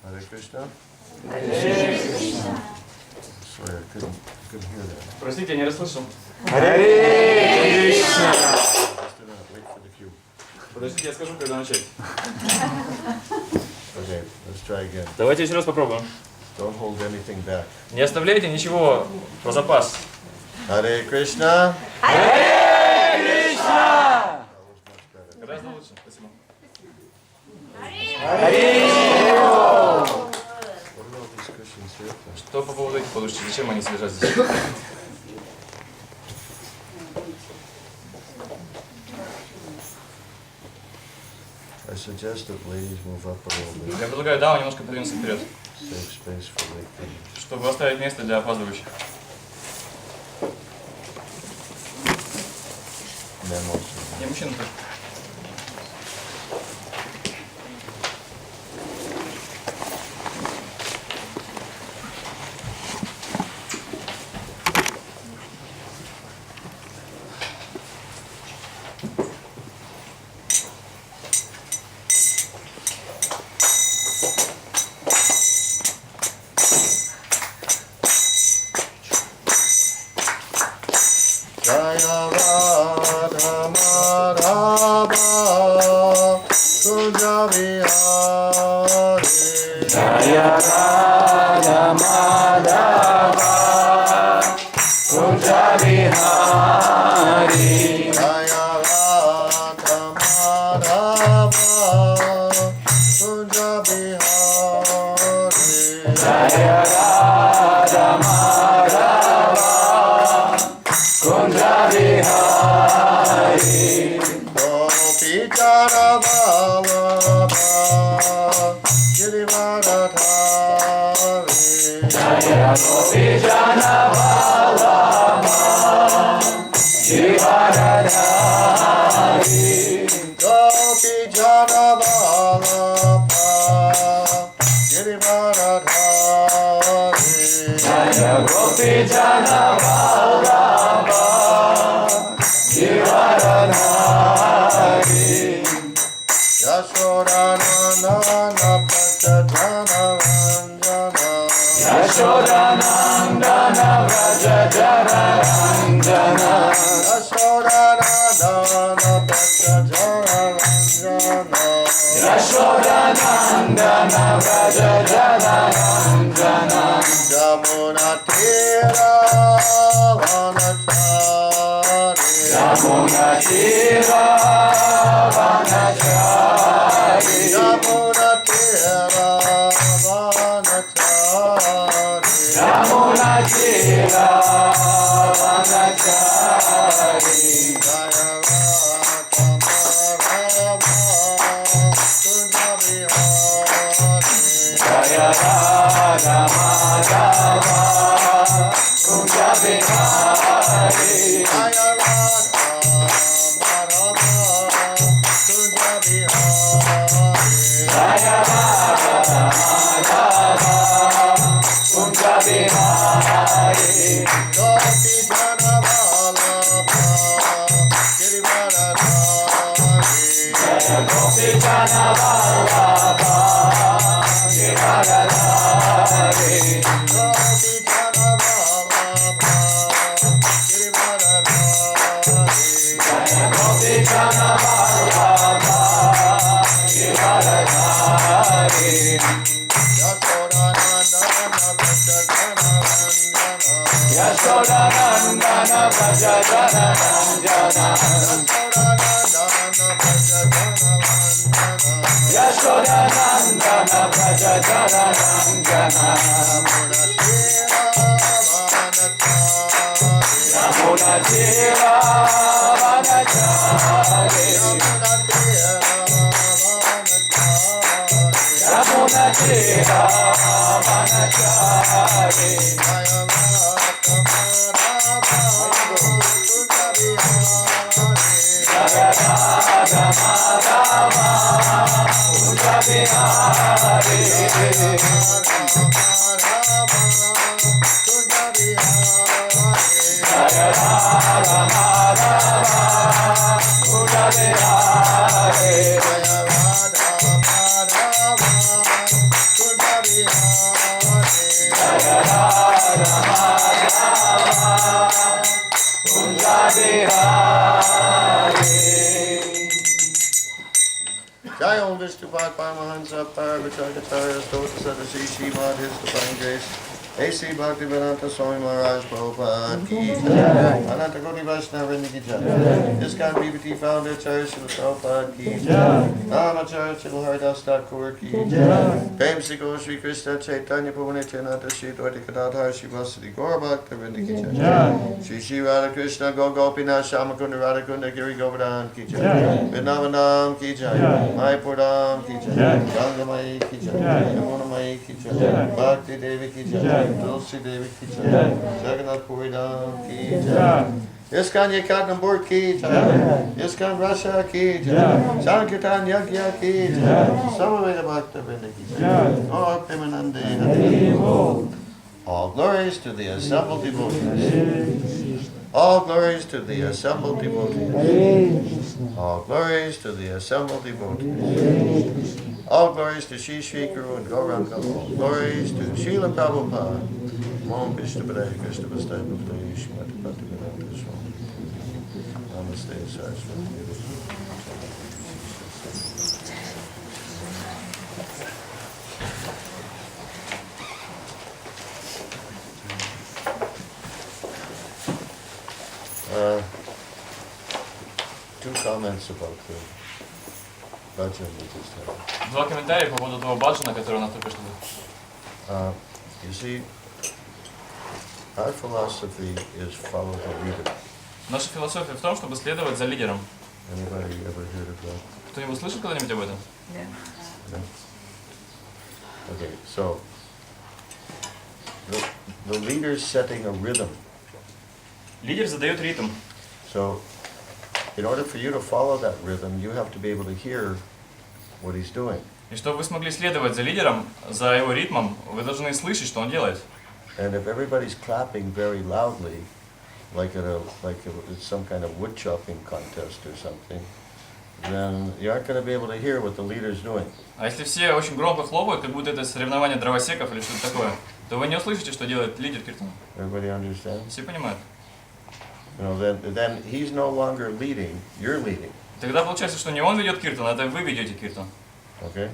Hare Krishna. Hare Krishna. Sorry, I couldn't hear that. Простите, я не расслышал. Hare Krishna. Just wait for the cue. Подождите, я скажу, когда начать. Okay, let's try again. Давайте еще раз попробуем. Don't hold anything back. Не оставляйте ничего про запас. Hare Krishna. Hare Krishna. Гораздо лучше. Спасибо. Hare What about these cushions here? Что по поводу этих подушек? Зачем они лежат здесь? I suggest that ladies move up a little bit. Я предлагаю дамам немножко подвинуться вперед, Save space for late people. чтобы оставить место для опаздывающих. Men also. Не, мужчина тоже. Jaya Radha Madhava Kunja Vihari. Jaya Radha Madhava Kunja Vihari. Jaya Radha Madhava Kunja Vihari. Jaya Radha Madhava Kunja Vihari. Gopi Jana Vallabha Girivaradhari. Jaya Gopi Jana Vallabha Girivaradhari. Gopi Jana Vallabha Girivaradhari. Jaya Gopi Jana Vallabha Girivaradhari. Yashodanandana Prajajana Ranjana. Yashodanandana Vrajajana Ranjana. Yashodanandana Prajajana Ranjana. Yashodanandana Vrajajana Ranjana. Jamuna Tira Vanachari. Yamuna Tira Vanachari. Jamuna Tira Vanachari. Yamuna Tira Vanachari. Jaya Radha Madhava Kunja Vihari. Jaya Radha Madhava Kunja Vihari. Jaya Radha Madhava Kunja Vihari. Jaya Radha Madhava Kunja Vihari. Gopi Jana Vallabha Girivaradhari. Jaya Gopi Jana Vallabha Girivaradhari. Gopi Jana Vallabha Girivaradhari. Jaya Gopi Jana Vallabha Girivaradhari. Yashodanandana Prajajana Ranjana. Yashodanandana Vrajajana Ranjana. Yashodanandana Prajajana Ranjana. Yashodanandana Vrajajana Ranjana. Yamuna Tira Vanachari. Yamuna Tira Vanachari. Jaya Radha Madhava Kunja Vihari. Jaya Radha Madhava Kunja Vihari. Jaya Radha Madhava Kunja Stupak Paramahansa Parvacharya Stota Sadasishi Madhis Divine Grace A.C. Bhaktivedanta Swami Maharaj Prabhupada Ki Jai Ananta Koti Vaishnava Vrinda Ki Jai ISKCON BBT Founder Acharya Srila Prabhupada Ki Jai Namacharya Srila Haridas Thakur Ki Jai Prem Sikho Shri Krishna Chaitanya Purvanityananda Shri Dvaitakadadhar Shri Vasudhi Gaura Bhakta Vrinda Ki Jai Shri Shri Radha Krishna Gopinath Shamakunda Radhakunda Giri Govardhan Ki Jai Vrindavanam Ki Jai Mayapurdam Ki Jai Gangamai Ki Jai Yamunamai Ki Jai Bhakti Devi Ki Jai Tulsi Devi Ki Jai Jagannath Puri Dham Ki Jai ISKCON Ekaterinburg Ki Jai ISKCON Russia Ki Jai Sankirtan Yagya Ki Jai Samaveda Bhakta Vrinda Ki Jai Gaur Premanande Hare. All glories to the assembled devotees. All glories to the assembled devotees. All glories to the assembled devotees. All glories to Shri Shri Guru and Gauranga. All glories to Srila Prabhupada. Om Vishnu Padaya Krishna Vastai Bhakti Shrimati Bhaktivedanta Swami. Namaste Saraswati. Two comments about the bhajan we just had. Два комментария по поводу того баджана, который у нас только что был. You see, our philosophy is follow the leader. Наша философия в том, чтобы следовать за лидером. Anybody ever heard of that? Кто-нибудь слышал когда-нибудь об этом? No? Okay, so the leader's setting a rhythm. Лидер задает ритм. So in order for you to follow that rhythm, you have to be able to hear what he's doing. И чтобы вы смогли следовать за лидером, за его ритмом, вы должны слышать, что он делает. And if everybody's clapping very loudly, like it's some kind of wood chopping contest or something, then you aren't going to be able to hear what the leader's doing. А если все очень громко хлопают, как будто это соревнование дровосеков или что-то такое, то вы не услышите, что делает лидер киртана. Everybody understand? Все понимают. You know, then he's no longer leading, you're leading. Тогда получается, что не он ведет киртан, а это вы ведете киртан. Okay?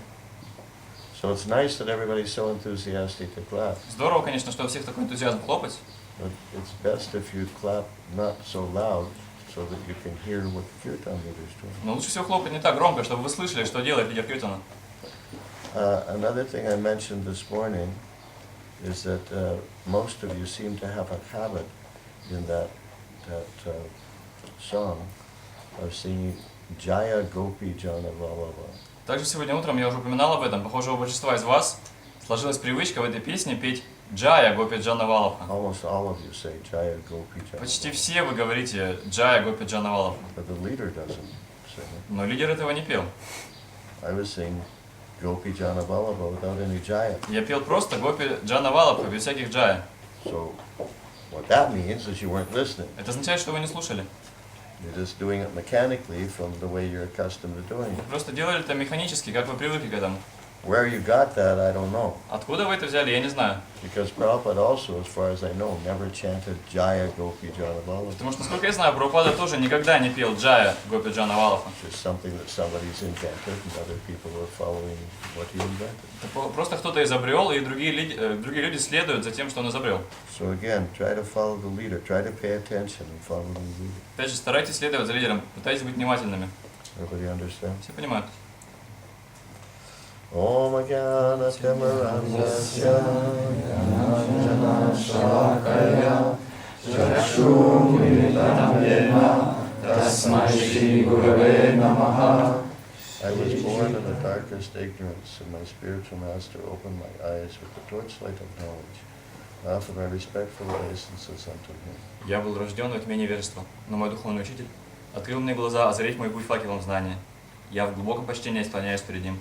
So it's nice that everybody's so enthusiastic to clap. Здорово, конечно, что у всех такой энтузиазм хлопать. But it's best if you clap not so loud so that you can hear what the kirtan leader's doing. Но лучше всего хлопать не так громко, чтобы вы слышали, что делает лидер киртана. Another thing I mentioned this morning is that most of you seem to have a habit in that song of singing Jaya Gopi Jana Vallabha. Также сегодня утром я уже упоминал об этом. Похоже, у большинства из вас сложилась привычка в этой песне петь Джая Гопи Джана Валабха. Almost all of you say Jaya Gopi Jana. Почти все вы говорите Джая Гопи Джана Валабха. But the leader doesn't sing it. Но лидер этого не пел. I was singing Gopi Jana Vallabha without any Jaya. Я пел просто Гопи Джана Валабха, без всяких Джая. So what that means is you weren't listening. Это означает, что вы не слушали. You're just doing it mechanically from the way you're accustomed to doing Вы it. просто делали это механически, как вы привыкли к этому. Where you got that, I don't know. Откуда вы это взяли, я не знаю. Because Prabhupada also, as far as I know, never chanted Jaya Gopi Jana Vallabha. Потому что, насколько я знаю, Прабхупада тоже никогда не пел Джая Гопи Джана Валабха. It's just something that somebody's invented and other people are following what he invented. Это просто кто-то изобрел, и другие люди следуют за тем, что он изобрел. So again, try to follow the leader. Try to pay attention and follow the leader. Опять же, старайтесь следовать за лидером, пытайтесь быть внимательными. Everybody understand? Все понимают. Om Ajnana Timirandasya Jnana Shalakaya Chakshumilitam Yena Tasmai Shri Gurave Namaha. I was born in the darkest ignorance, and my spiritual master opened my eyes with the torchlight of knowledge. I offer my respectful obeisances unto him. Я был рожден во тьме невежества, но мой духовный учитель открыл мне глаза, озарить мой путь факелом знания. Я в глубоком почтении склоняюсь перед ним.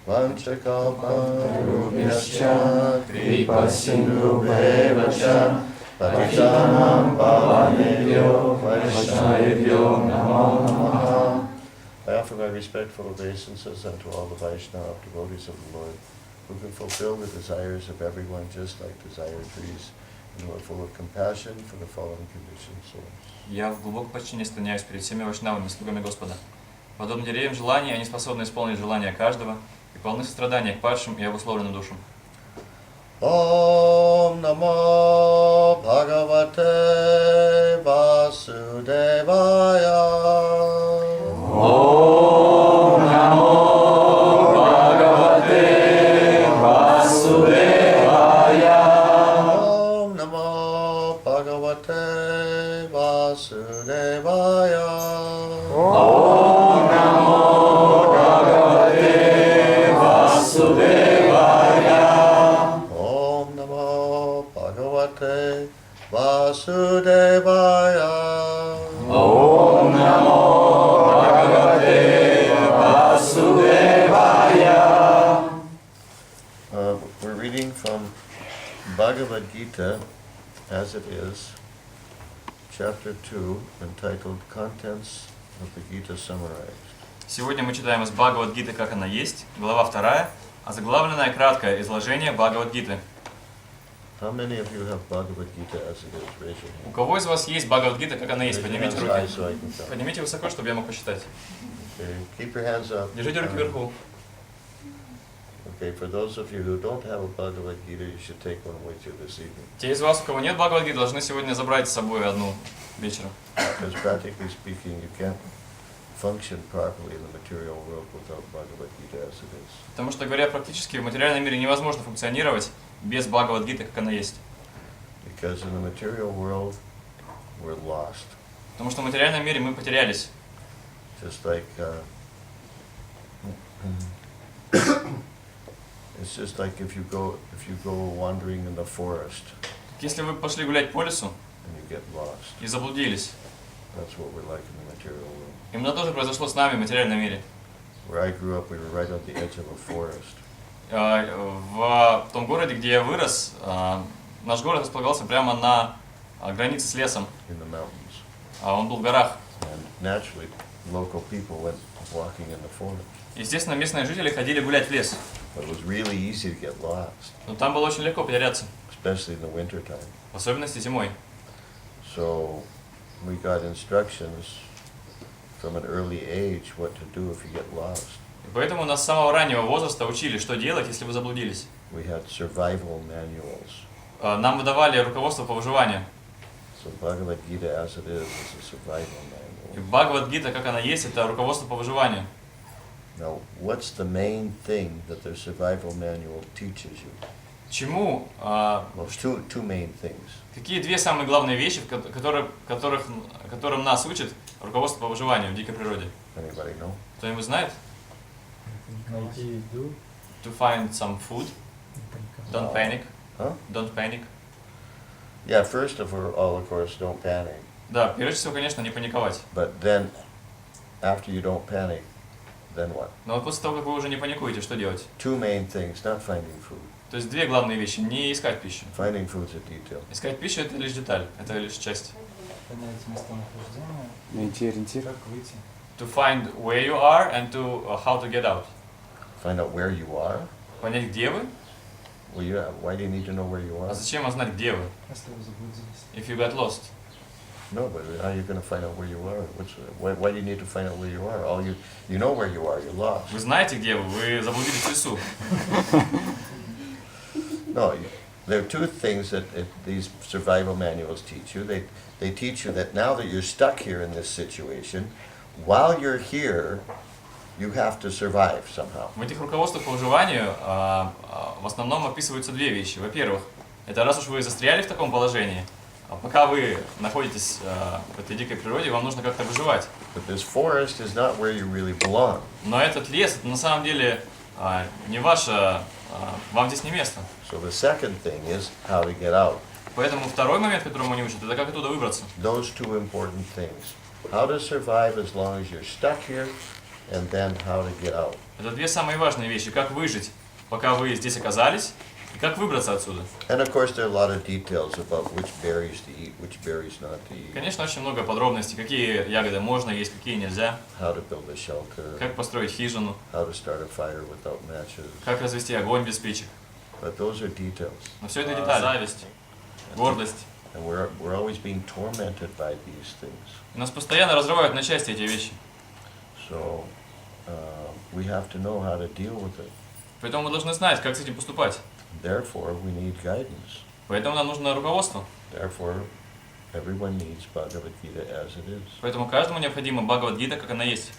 Vanchakalparubhyascha kripasindhubheva-cha patitanam pavanebhyo vaishnavebhyo namo namaha. I offer my respectful obeisances unto all the Vaishnava devotees of the Lord, who can fulfill the desires of everyone just like desire trees, and who are full of compassion for the fallen conditioned souls. Я в глубоком почтении склоняюсь перед всеми вайшнавами, слугами Господа, Подобно деревьям желаний, они способны исполнить желания каждого и полны сострадания к падшим и обусловленным душам. Om Namo Bhagavate Vasudevaya. Om Namo Bhagavate Vasudevaya. Om Namo Bhagavate Vasudevaya. Om Namo Bhagavate Vasudevaya. Om Namo Bhagavate Vasudevaya. Om Namo Bhagavate Vasudevaya. We're reading from Bhagavad Gita as it is, chapter 2, entitled Contents of the Gita Summarized. Сегодня мы читаем из Бхагавад-гиты, как она есть, глава 2, озаглавленное краткое изложение Бхагавад-гиты. How many of you have Bhagavad Gita as it is? Raise your hand. У кого из вас есть Бхагавад-гита, как она есть? Raise your Поднимите hands high руки. so I can tell. Поднимите высоко, чтобы я мог посчитать. Okay. Keep your hands up. Держите руки вверху. Okay, for those of you who don't have a Bhagavad Gita, you should take one with you this evening. Те из вас, у кого нет Бхагавад-гиты, должны сегодня забрать с собой одну вечером. Because practically speaking, you can't function properly in the material world without Bhagavad Gita as it is. Потому что, говоря практически, в материальном мире невозможно функционировать без Бхагавад-гиты, как она есть. Because in the material world, we're lost. Потому что в материальном мире мы потерялись. Just like it's just like if you go wandering in the forest Если вы пошли гулять по лесу and you get lost. и заблудились, That's what we're like in the material world. именно то же произошло с нами в материальном мире. Where I grew up, we were right on the edge of a forest. В том городе, где я вырос, наш город располагался прямо на границе с лесом. In the mountains. Он был в горах. And naturally, local people went walking in the forest. Естественно, местные жители ходили гулять в лес. But it was really easy to get lost, Но там было очень легко потеряться, especially in the winter time. в особенности зимой. So we got instructions from an early age what to do if you get lost. И поэтому нас с самого раннего возраста учили, что делать, если вы заблудились. We had survival manuals. Нам выдавали руководство по выживанию. So Bhagavad Gita as it is a survival И manual. Бхагавад-гита, как она есть, это руководство по выживанию. Now, what's the main thing that the survival manual teaches you? Чему? Well, two main things. Какие две самые главные вещи, которым нас учит руководство по выживанию в дикой природе? Anybody know? Кто-нибудь знает? Найти еду. To find some food. Don't panic. Huh? Don't panic. Yeah, first of all, of course, don't panic. Да, прежде всего, конечно, не паниковать. But then, after you don't panic, then what? Но вот после того, как вы уже не паникуете, что делать? Two main things, not finding food. То есть две главные вещи. Не искать пищу. Finding food's a detail. Искать пищу — это лишь деталь, это лишь часть. Понять местонахождение. Найти ориентир. Как выйти. To find where you are and to how to get out. Find out where you are. Понять, где вы. Well, why do you need to know where you А are? зачем вам знать, где вы? Если вы заблудились. If you got lost. No, but how are you going to find out where you are? Why do you need to find out where you are? All you know where you are. You're lost. Вы знаете, где вы заблудились в лесу. No, there are two things that these survival manuals teach you. They teach you that now that you're stuck here in this situation, while you're here, you have to survive somehow. В этих руководствах по выживанию в основном описываются две вещи. Во-первых, это раз уж вы застряли в таком положении, пока вы находитесь в этой дикой природе, вам нужно как-то выживать. But this forest is not where you really belong. Но этот лес, это на самом деле не ваше, вам здесь не место. So the second thing is how to get out. Поэтому второй момент, которому они учат, это как оттуда выбраться. Those two important things. How to survive as long as you're stuck here, and then how to get out. Это две самые важные вещи. Как выжить, пока вы здесь оказались, и как выбраться отсюда. And of course there are a lot of details about which berries to eat, which berries not to eat. Конечно, очень много подробностей, какие ягоды можно есть, какие нельзя, How to build a shelter. как построить хижину, How to start a fire without matches. как развести огонь без спичек. But those are details. Но все это детали. Зависть, гордость. And we're always being tormented by these things. Нас постоянно разрывают на части эти вещи. So we have to know how to deal with it. Поэтому мы должны знать, как с этим поступать. Therefore, we need guidance. Поэтому нам нужно руководство. Therefore, everyone needs Bhagavad Gita as it is. Поэтому каждому необходима Бхагавад-гита, как она есть.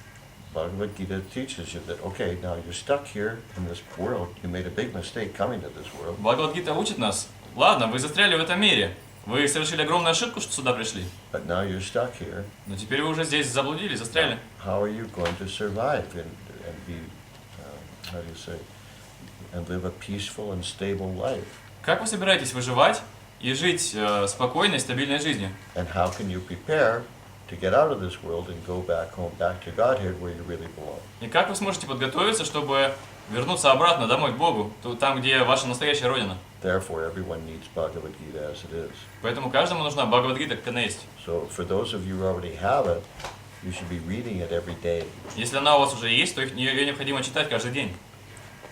Bhagavad Gita teaches you that, okay, now you're stuck here in this world. You made a big mistake coming to this world. Бхагавад-гита учит нас. Ладно, вы застряли в этом мире. Вы совершили огромную ошибку, что сюда пришли. But now you're stuck here. Но теперь вы уже здесь заблудились, застряли. How are you going to survive and be, how do you say, and live a peaceful and stable life? Как вы собираетесь выживать и жить спокойной, стабильной жизнью? And how can you prepare to get out of this world and go back home, back to Godhead where you really belong? И как вы сможете подготовиться, чтобы вернуться обратно домой к Богу, там, где ваша настоящая родина? Therefore, everyone needs Bhagavad Gita as it is. Поэтому каждому нужна Бхагавад-гита, как она есть. So for those of you who already have it, you should be reading it every day. Если она у вас уже есть, то ее необходимо читать каждый день.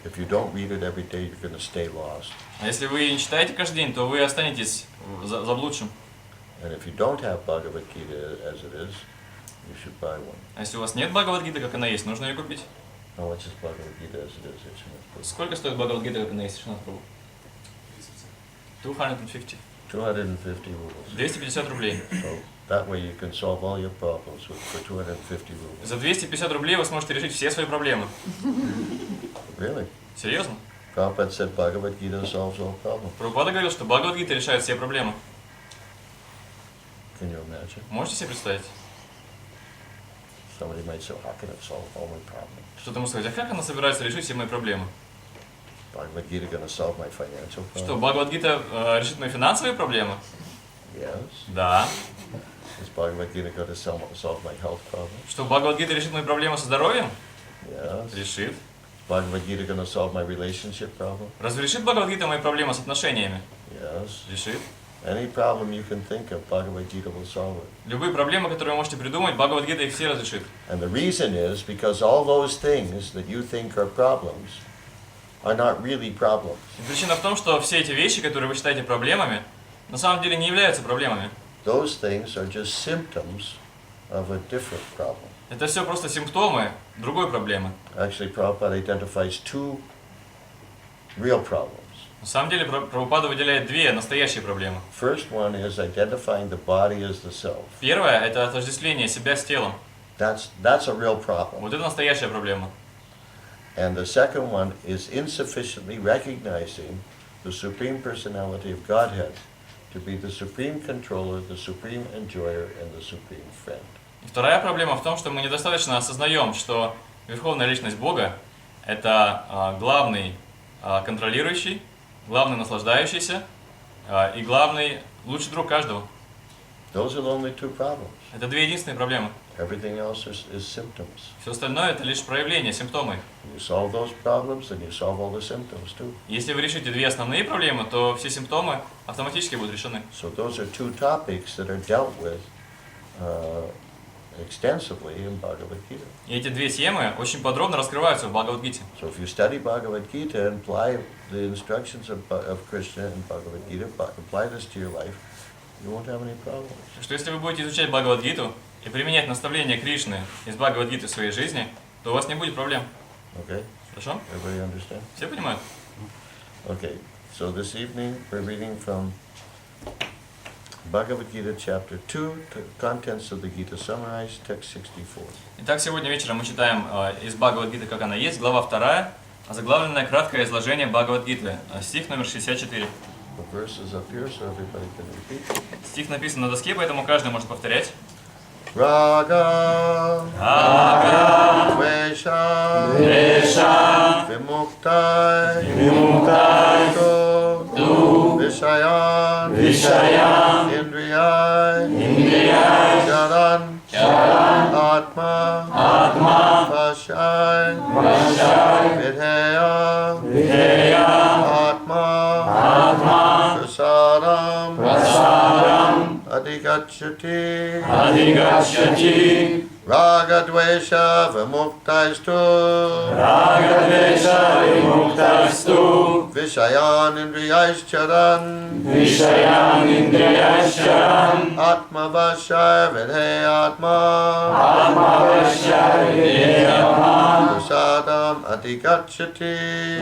If you don't read it every day, you're going to stay lost. А если вы не читаете каждый день, то вы останетесь заблудшим. And if you don't have Bhagavad Gita as it is, you should buy one. А если у вас нет Бхагавад-гиты, как она есть, нужно ее купить. How much is Bhagavad Gita as it is? Сколько стоит Бхагавад-гита, как она есть? 250. 250 rubles. 250 рублей. So that way you can solve all your problems for 250 rubles. За 250 рублей вы сможете решить все свои проблемы. Really? Серьезно? Prabhupada said Bhagavad Gita solves all problems. Прабхупада говорил, что Бхагавад-гита решает все проблемы. Can you imagine? Можете себе представить? Somebody might say, how can it solve all my problems? Что-то можно сказать, а как она собирается решить все мои проблемы? Bhagavad Gita going to solve my financial Что, problems? Бхагавад-гита решит мои финансовые проблемы? Yes. Да. Is Bhagavad Gita going to solve my health problems? Что, Бхагавад-гита решит мои проблемы со здоровьем? Yes. Решит. Bhagavad Gita going to solve my relationship problem? Разве решит Бхагавад-гита мои проблемы с отношениями? Yes. Решит. Any problem you can think of, Bhagavad Gita will solve it. Любые проблемы, которые вы можете придумать, Бхагавад-гита их все разрешит. And the reason is because all those things that you think are problems are not really problems. И причина в том, что все эти вещи, которые вы считаете проблемами, на самом деле не являются проблемами. Those things are just symptoms of a different problem. Это все просто симптомы другой проблемы. Actually, Prabhupada identifies two real problems. На самом деле Прабхупада выделяет две настоящие проблемы. First one is identifying the body as the self. Первое – это отождествление себя с телом. That's a real problem. Вот это настоящая проблема. And the second one is insufficiently recognizing the Supreme Personality of Godhead to be the supreme controller, the supreme enjoyer, and the supreme friend. И вторая проблема в том, что мы недостаточно осознаем, что Верховная Личность Бога – это главный контролирующий, главный наслаждающийся и главный лучший друг каждого. Those are the only two problems. Это две единственные проблемы. Everything else is symptoms. Все остальное – это лишь проявления, симптомы. You solve those problems, and you solve all the symptoms too. Если вы решите две основные проблемы, то все симптомы автоматически будут решены. So those are two topics that are dealt with extensively in Bhagavad Gita. И эти две темы очень подробно раскрываются в Бхагавад-гите. So if you study Bhagavad Gita and apply the instructions of Krishna and Bhagavad Gita, apply this to your life, you won't have any problems. Что если вы будете изучать Бхагавад-гиту и применять наставления Кришны из Бхагавад-гиты в своей жизни, то у вас не будет проблем. Okay? Хорошо? Everybody understand? Все понимают? Okay. So this evening we're reading from Bhagavad Gita chapter 2, contents of the Gita summarized, text 64. Итак, сегодня вечером мы читаем из Бхагавад-гиты, как она есть, глава 2, заглавленное краткое изложение Бхагавад-гиты, стих номер 64. The verse is up here, so everybody can repeat. Стих написан на доске, поэтому каждый может повторять. Raga, Рага, Dvesha, Двеша, Vimuktai, Вимуктай, Tu, Vishayan, Вишаян, Indriyai, Индрияй, Charan, Чаран, Atma, Атма, Vashai, Вашай, Vidheya, Видея, Atma, Атма, Prasadam, Прасарам, Adhigacchati, Адигачати, Raga Dvesha Vimuktastu, Рагадвеша Вимуктасту, Vishayan Indriyaischaran Vishayan Indriyascharan Atma Vashar Vidhe Atma Atma Vashar Videyatma Prasadam Adigachati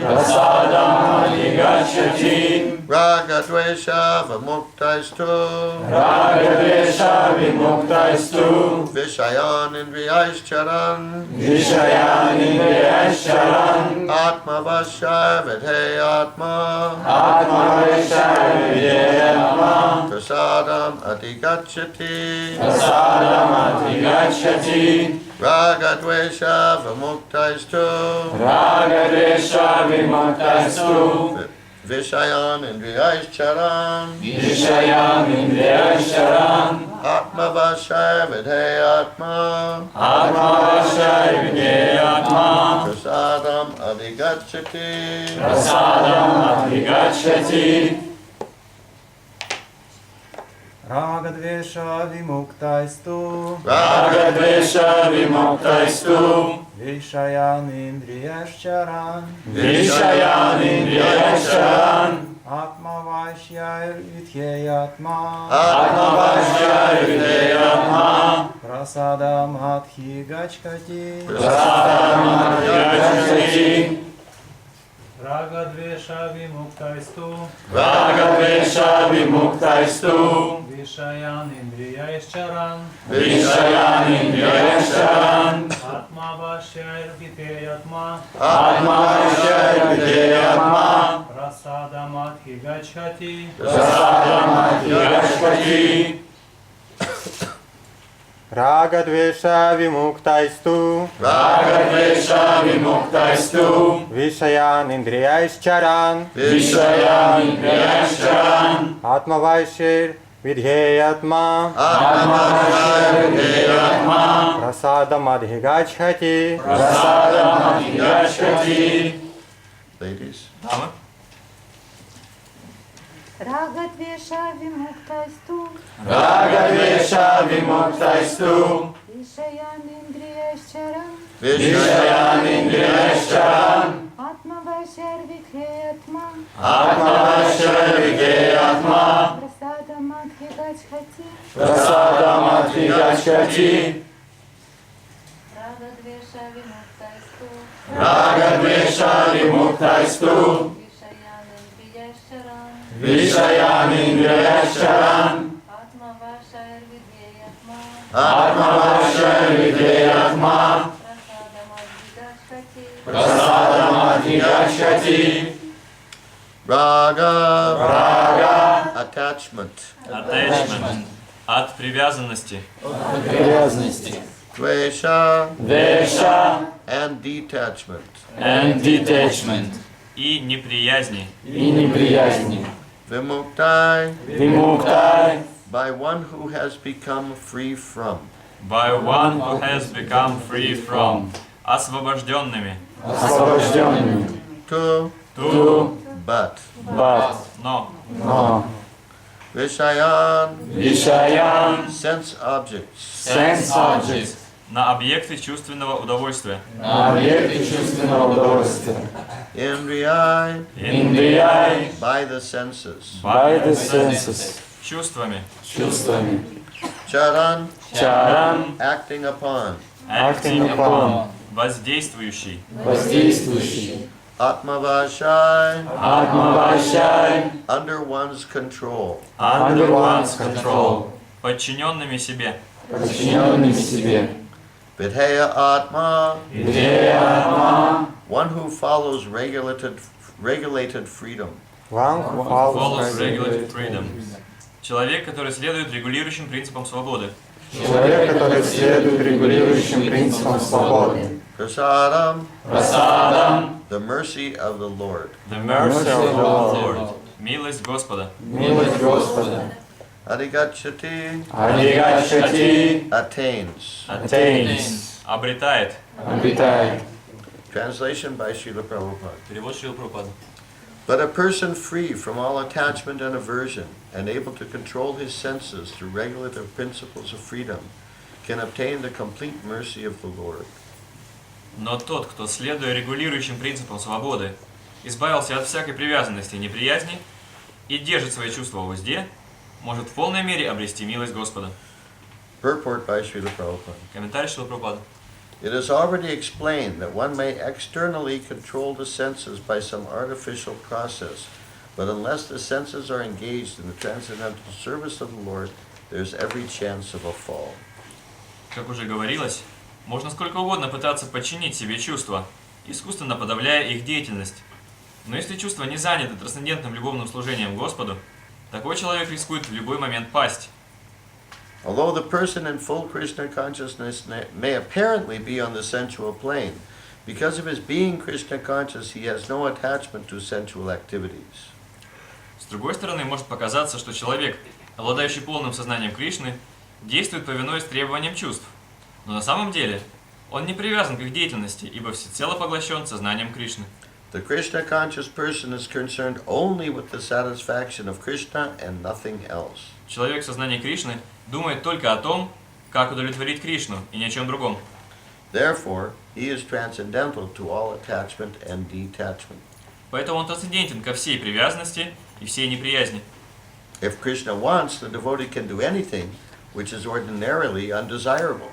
Prasadam Adigachati Raga Dvesha Vimuktaistu Ragadvesha Vimuktaistu Vishayan Indriyaischaran Vishayan Indriyascharan Atma Vashar Vidhe Atma Atma Vashar Videyatma Prasadam Adigachati Prasadam Adigachati Raga Dvesha Vimuktaistu Ragadvesha Vimuktaistu Vishayan Indriyaischaran Vishayan Indriyascharan Atma Vashar Vidhe Atma Atma Vashar Videyatma Prasadam Adigachati Prasadam Adigachati Ragadvesha vimuktaistu Ragadvesha Vimuktaistu Vishayan Indriyascharan Vishayan Indriyascharan Atma Vashya Vidheyatma Atma Vashar Videyatma Prasadam Adhi Gachkati Prasadam Adigachati Ragadvesha vimuktaistu Ragadvesha Vimuktaistu Vishayan Indriyaischaran Vishayan Indriyascharan Atma Vashya Videyatma Atma Vashar Videyatma Prasadam Adhi Gachati Prasadam Adigachati Ragadvesha vimuktaistu Ragadvesha Vimuktaistu Vishayan Indriyaischaran Vishayan Indriyascharan Atma Vaishir Vidheyatma Atma Vashar Videyatma Prasadam Adhigachhati Prasadam Adigachati Ladies. Дамы, Ragadvesha vimuktaistu Ragadvesha Vimuktaistu Vishayan Indriyaischaran Vishayan Indriyascharan Atma Vashar Vidheyatma Atma Vashar Videyatma Prasadam Adhi Gachkati Prasadam Adigachati Ragadvesha vimuktaistu Ragadvesha Vimuktaistu Vishayan Indriyaischaran Vishayan Indriyascharan Atma Vashar Vidheyatma Atma Vashar Videyatma Prasadam Adhi Gachkati Prasadam Adigachati Raga. Raga Attachment. attachment, от привязанности, Dvesha. Vesha And detachment. and detachment и неприязни, и неприязни Vimuktai. Vimuktai By one who has become free from. by one who has become free from, освобожденными, освобожденными To. to But. but но no Vishayan. Vishayan Sense objects. sense objects на объекты чувственного удовольствия, на объекты чувственного удовольствия Indriyai. Indriyai By the senses. by the senses чувствами, чувствами Charan. Charan Acting upon. acting upon воздействующий, воздействующий Atmavashai. Atmavashai Under one's control. under one's control подчиненными себе, подчиненными себе Vidheya Atma. Videyatma One who follows regulated freedom. One who follows follows regulated freedom, человек, который следует регулирующим принципам свободы, человек, который следует регулирующим принципам свободы. Prasadam. Prasadam The mercy of the Lord. the mercy mercy of of the the Lord. Lord, милость Господа, милость Господа Adigachati. Adigachati Attains. attains, обретает, обретает Translation by Srila Prabhupada. перевод Шрила Прабхупады. But a person free from all attachment and aversion and able to control his senses through regulative principles of freedom can obtain the complete mercy of the Lord. Но тот, кто, следуя регулирующим принципам свободы избавился от всякой привязанности и неприязни и держит свои чувства в узде, может в полной мере обрести милость Господа. Purport by Srila Prabhupada. Комментарий Шрила Прабхупады. It is already explained that one may externally control the senses by some artificial process, but unless the senses are engaged in the transcendental service of the Lord, there's every chance of a fall. Как уже говорилось, можно сколько угодно пытаться подчинить себе чувства, искусственно подавляя их деятельность. Но если чувства не заняты трансцендентным любовным служением Господу, такой человек рискует в любой момент пасть. Although the person in full Krishna consciousness may apparently be on the sensual plane, because of his being Krishna conscious, he has no attachment to sensual activities. С другой стороны, может показаться, что человек, обладающий полным сознанием Кришны, действует повинуясь требованиям чувств. Но на самом деле он не привязан к их деятельности, ибо всецело поглощен сознанием Кришны. The Krishna conscious person is concerned only with the satisfaction of Krishna and nothing else. Человек в сознании Кришны думает только о том, как удовлетворить Кришну, и ни о чем другом. Therefore, he is transcendental to all attachment and detachment. Поэтому он трансцендентен ко всей привязанности и всей неприязни. If Krishna wants, the devotee can do anything which is ordinarily undesirable.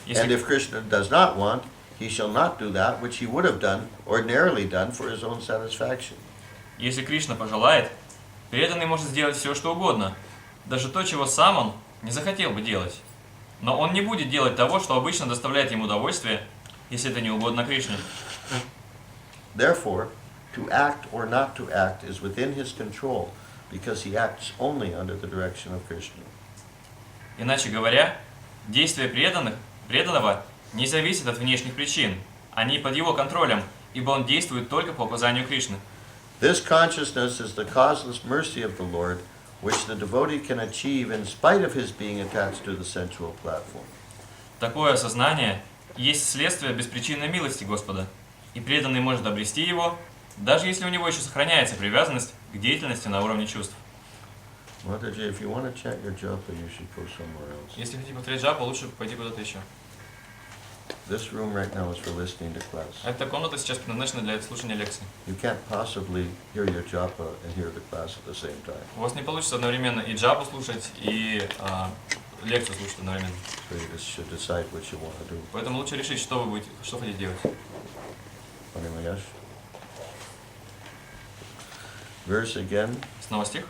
And if Krishna does not want, he shall not do that which he would have done, ordinarily done, for his own satisfaction. Если Кришна пожелает, преданный может сделать все, что угодно, даже то, чего сам он не захотел бы делать. Но он не будет делать того, что обычно доставляет ему удовольствие, если это не угодно Кришне. Therefore, to act or not to act is within his control, because he acts only under the direction of Krishna. Иначе говоря, действия преданного не зависят от внешних причин, они под его контролем, ибо он действует только по указанию Кришны. This consciousness is the causeless mercy of the Lord, which the devotee can achieve in spite of his being attached to the sensual platform. Такое осознание есть следствие беспричинной милости Господа, и преданный может обрести его, даже если у него еще сохраняется привязанность к деятельности на уровне чувств. Mataji, if you want to chant your japa, you should go somewhere else. Если хотите повторять джапу, лучше пойти куда-то еще. This room right now is for listening to class. Эта комната сейчас предназначена для слушания лекций. You can't possibly hear your japa and hear the class at the same time. У вас не получится одновременно и джапу слушать, и лекцию слушать одновременно. So you just should decide what you want to do. Поэтому лучше решить, что хотите делать. Pranamayash. Verse again. Снова стих.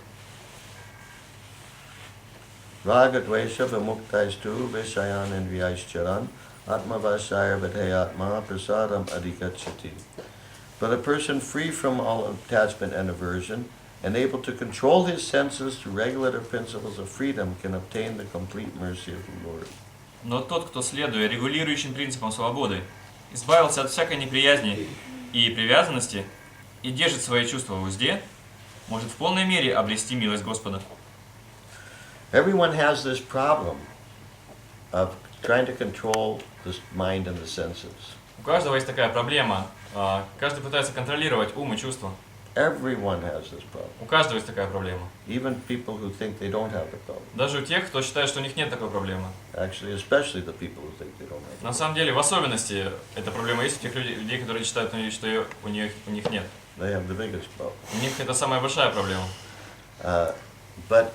Raga dvesha vimuktaisthu vishayan indriyaischaran atmavasaya vidhayatma prasadam adhikachati. But a person free from all attachment and aversion and able to control his senses through regulative principles of freedom can obtain the complete mercy of the Lord. Но тот, кто, следуя регулирующим принципам свободы, избавился от всякой неприязни и привязанности и держит свои чувства в узде, может в полной мере обрести милость Господа. Everyone has this problem of trying to control the mind and the senses. У каждого есть такая проблема. Каждый пытается контролировать ум и чувства. Everyone has this problem. У каждого есть такая проблема. Even people who think they don't have the problem. Даже у тех, кто считает, что у них нет такой проблемы. Actually, especially the people who think they don't have. На самом деле, в особенности, эта проблема есть у тех людей, которые считают, что ее у них нет. They have the biggest problem. У них это самая большая проблема. But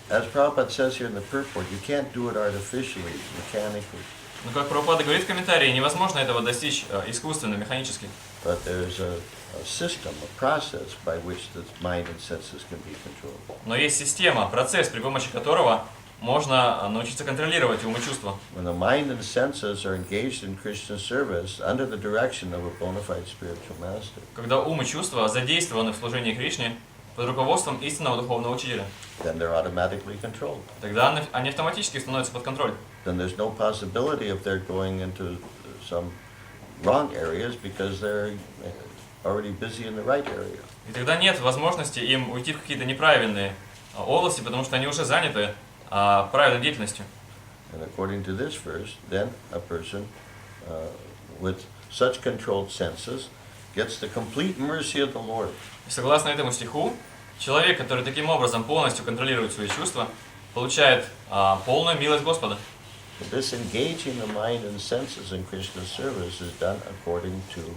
as Prabhupada says here in the purport, you can't do it artificially, mechanically. Но как Прабхупада говорит в комментарии, невозможно этого достичь искусственно, механически. But there's a system, a process by which the mind and senses can be controlled. Но есть система, процесс, при помощи которого можно научиться контролировать ум и чувства. When the mind and senses are engaged in Krishna's service under the direction of a bona fide spiritual master, Когда ум и чувства задействованы в служении Кришне под руководством истинного духовного учителя, then they're automatically controlled. тогда они автоматически становятся под контроль. Then there's no possibility of their going into some wrong areas because they're already busy in the right area. И тогда нет возможности им уйти в какие-то неправильные области, потому что они уже заняты правильной деятельностью. And according to this verse, then a person with such controlled senses gets the complete mercy of the Lord. И согласно этому стиху, человек, который таким образом полностью контролирует свои чувства, получает полную милость Господа. This engaging the mind and senses in Krishna's service is done according to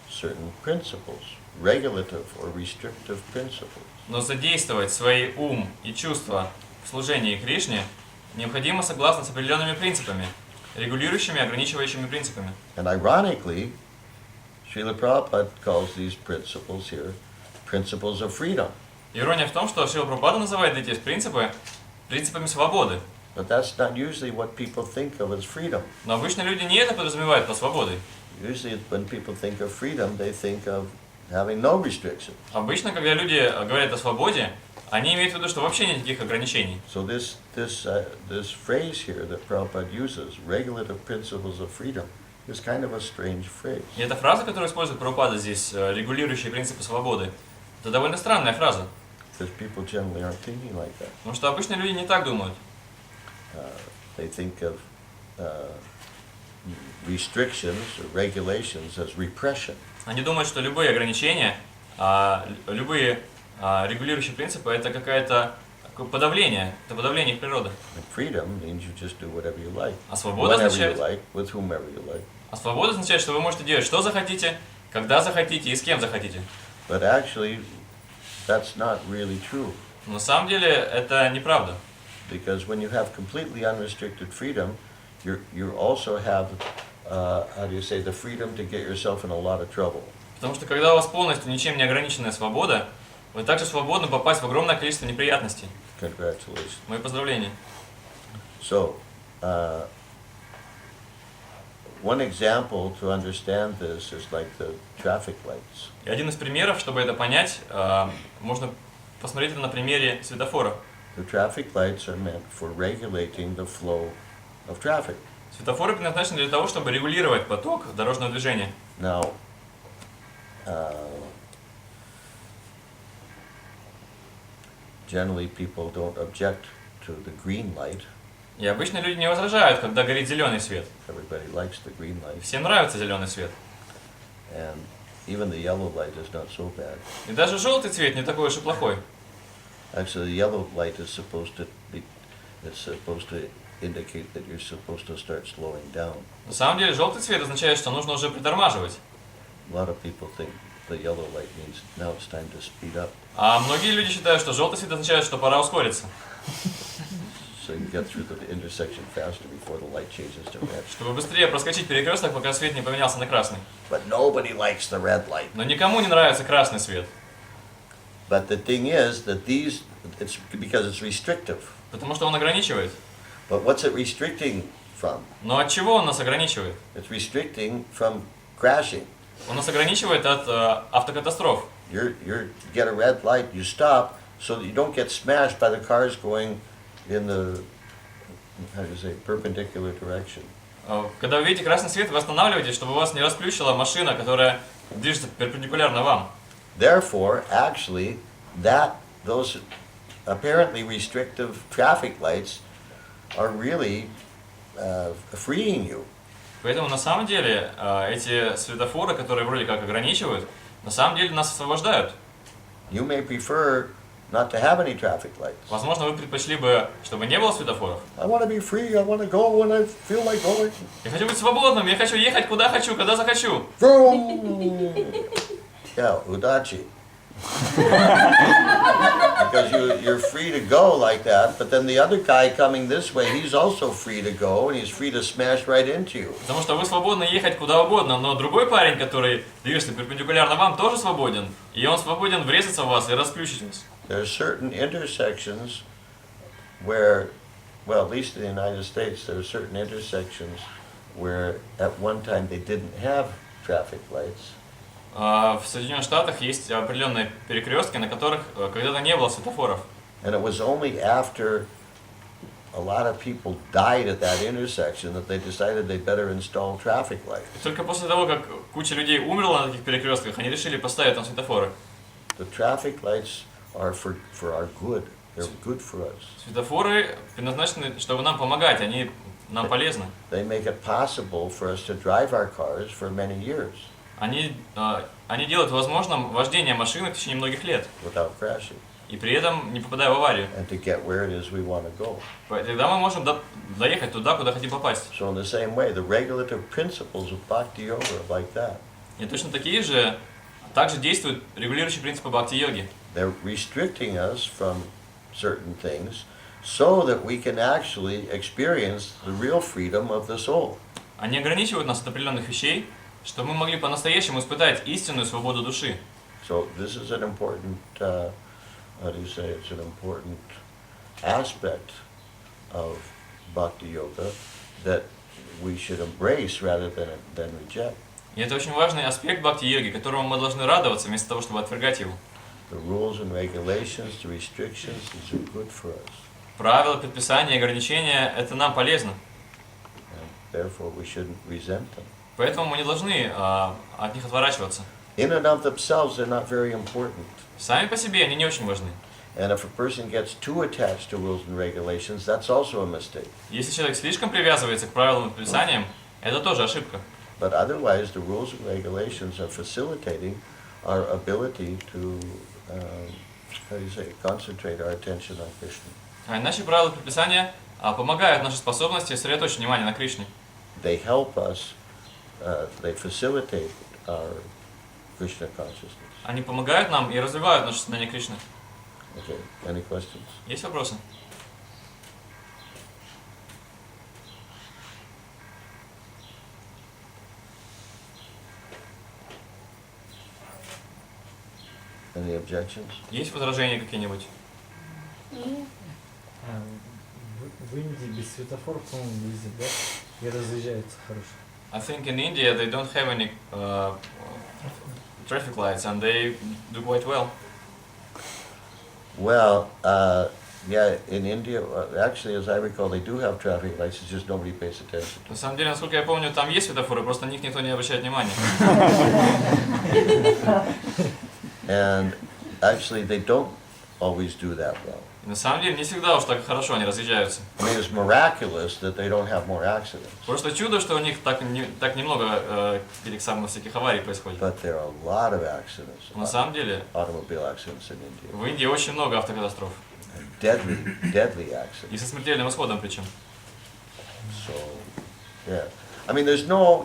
certain principles. regulative or restrictive principles. Но задействовать свои ум и чувства в служении Кришне необходимо согласно с определенными принципами, регулирующими и ограничивающими принципами. And ironically, Srila Prabhupada calls these principles here principles of freedom. Ирония в том, что Шрила Прабхупада называет эти принципы принципами свободы. But that's not usually what people think of as freedom. Но обычно люди не это подразумевают под свободой. Usually when people think of freedom, they think of having no restrictions. Обычно, когда люди говорят о свободе, они имеют в виду, что вообще нет никаких ограничений. So this phrase here that Prabhupada uses, regulative principles of freedom, is kind of a strange phrase. И эта фраза, которую использует Прабхупада здесь, регулирующие принципы свободы, это довольно странная фраза. Because people generally aren't thinking like that. Потому что обычно люди не так думают. They think of restrictions or regulations as repression. Они думают, что любые ограничения, любые регулирующие принципы это какое-то подавление, это подавление их природы. And freedom means you just do whatever you like, А свобода whenever you означает, like, with whomever you like. а свобода означает, что вы можете делать, что захотите, когда захотите и с кем захотите. But actually, that's not really true. Но на самом деле это неправда. Because when you have completely unrestricted freedom, you also have, how do you say, the freedom to get yourself in a lot of trouble. Потому что когда у вас полностью ничем не ограниченная свобода, вы также свободны попасть в огромное количество неприятностей. Congratulations. Мои поздравления. So, one example to understand this is like the traffic lights. И один из примеров, чтобы это понять, можно посмотреть это на примере светофора. The traffic lights are meant for regulating the flow of traffic. Светофоры предназначены для того, чтобы регулировать поток дорожного движения. Now, generally people don't object to the green light. И обычно люди не возражают, когда горит зеленый свет. Everybody likes the green light. Всем нравится зеленый свет. And even the yellow light is not so bad. И даже желтый цвет не такой уж и плохой. Actually, the yellow light is supposed to indicate that you're supposed to start slowing down. На самом деле желтый цвет означает, что нужно уже притормаживать. A lot of people think the yellow light means now it's time to speed up. А многие люди считают, что желтый свет означает, что пора ускориться. So you get through the intersection faster before the light changes to red. Чтобы быстрее проскочить перекресток, пока свет не поменялся на красный. But nobody likes the red light. Но никому не нравится красный свет. But the thing is that it's because it's restrictive. Потому что он ограничивает. But what's it restricting from? Но от чего он нас ограничивает? It's restricting from crashing. Он нас ограничивает от автокатастроф. You get a red light, you stop, so that you don't get smashed by the cars going in the, how do you say, perpendicular direction. Когда вы видите красный свет, вы останавливаетесь, чтобы вас не расплющила машина, которая движется перпендикулярно вам. Therefore, actually, those apparently restrictive traffic lights are really freeing you. Поэтому на самом деле эти светофоры, которые вроде как ограничивают, на самом деле нас освобождают. You may prefer not to have any traffic lights. Возможно, вы предпочли бы, чтобы не было светофоров. I want to be free. I want to go when I feel like going. Я хочу быть свободным, я хочу ехать куда хочу, когда захочу. Yeah, udachi. Because you're free to go like that, but then the other guy coming this way, he's also free to go, and he's free to smash right into you. Потому что вы свободны ехать куда угодно, но другой парень, который движется перпендикулярно вам, тоже свободен. И он свободен врезаться в вас и расплющить вас. There are certain intersections where, well, at least in the United States, there are certain intersections where at one time they didn't have traffic lights. В Соединенных Штатах есть определенные перекрестки, на которых когда-то не было светофоров. And it was only after a lot of people died at that intersection that they decided they better install traffic lights. Только после того, как куча людей умерла на таких перекрестках, они решили поставить там светофоры. The traffic lights are for our good. They're good for us. Светофоры предназначены, чтобы нам помогать, они нам полезны. They make it possible for us to drive our cars for many years Они делают возможным вождение машины в течение многих лет. without crashing И при этом не попадая в аварию. and to get where it is we want to go. Тогда мы можем доехать туда, куда хотим попасть. So in the same way, the regulative principles of Bhakti Yoga are like that. И точно такие же также действуют регулирующие принципы бхакти-йоги. They're restricting us from certain things so that we can actually experience the real freedom of the soul. Они ограничивают нас от определенных вещей, чтобы мы могли по-настоящему испытать истинную свободу души. So this is an important, how do you say, it's an important aspect of bhakti yoga that we should embrace rather than reject. И это очень важный аспект бхакти-йоги, которому мы должны радоваться, вместо того, чтобы отвергать его. The rules and regulations, the restrictions, these are good for us. Правила, предписания, ограничения – это нам полезно. And therefore we shouldn't resent them. Поэтому мы не должны от них отворачиваться. In and of themselves, they're not very important. Сами по себе они не очень важны. And if a person gets too attached to rules and regulations, that's also a mistake. Если человек слишком привязывается к правилам и предписаниям, это тоже ошибка. But otherwise, the rules and regulations are facilitating our ability to, how do you say, concentrate our attention on Krishna. А иначе правила и предписания помогают нашей способности сосредоточить внимание на Кришне. They help us, they facilitate our Krishna consciousness. Они помогают нам и развивают наше сознание Кришны. Okay, any questions? Есть вопросы? Any objections? Есть возражения какие-нибудь? В Индии без светофоров, по-моему, ездят, да? И разъезжаются хорошо. I think in India they don't have any traffic lights and they do quite well. Well, yeah, in India, actually, as I recall, they do have traffic lights, it's just nobody pays attention. На самом деле, насколько я помню, там есть светофоры, просто на них никто не обращает внимания. And actually, they don't always do that well. И на самом деле, не всегда уж так хорошо они разъезжаются. I mean, it's miraculous that they don't have more accidents. Просто чудо, что у них так немного этих самых всяких аварий происходит. But there are a lot of accidents, На самом деле, automobile accidents in India. в Индии очень много автокатастроф. Deadly И accidents. со смертельным исходом причем. So, yeah. I mean, there's no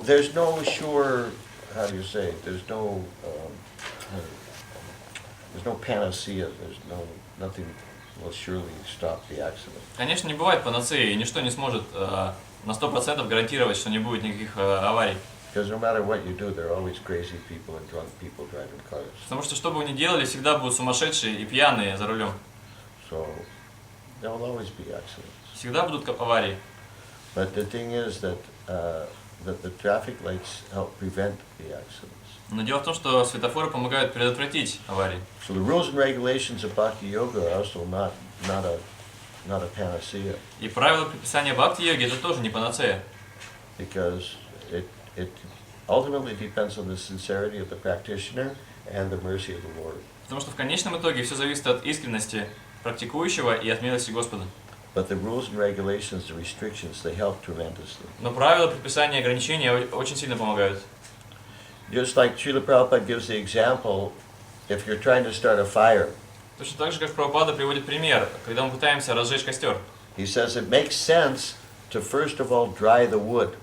sure, how do you say, there's no panacea, nothing will surely stop the accident. Конечно, не бывает панацеи, и ничто не сможет на 100% гарантировать, что не будет никаких аварий. Because no matter what you do, there are always crazy people and drunk people driving cars. Потому что, что бы вы ни делали, всегда будут сумасшедшие и пьяные за рулем. So, there will always be accidents. Всегда будут аварии. But the thing is that the traffic lights help prevent the accidents. Но дело в том, что светофоры помогают предотвратить аварии. So the rules and regulations of Bhakti Yoga are also not a panacea. И правила предписания бхакти-йоги это тоже не панацея. Because it ultimately depends on the sincerity of the practitioner and the mercy of the Lord. Потому что в конечном итоге все зависит от искренности практикующего и от милости Господа. But the rules and regulations, the restrictions, they help tremendously. Но правила предписания и ограничения очень сильно помогают. Just like Srila Prabhupada gives the example, if you're trying to start a fire, Точно так же, как Прабхупада приводит пример, когда мы пытаемся разжечь костер. he says it makes sense to first of all dry the wood.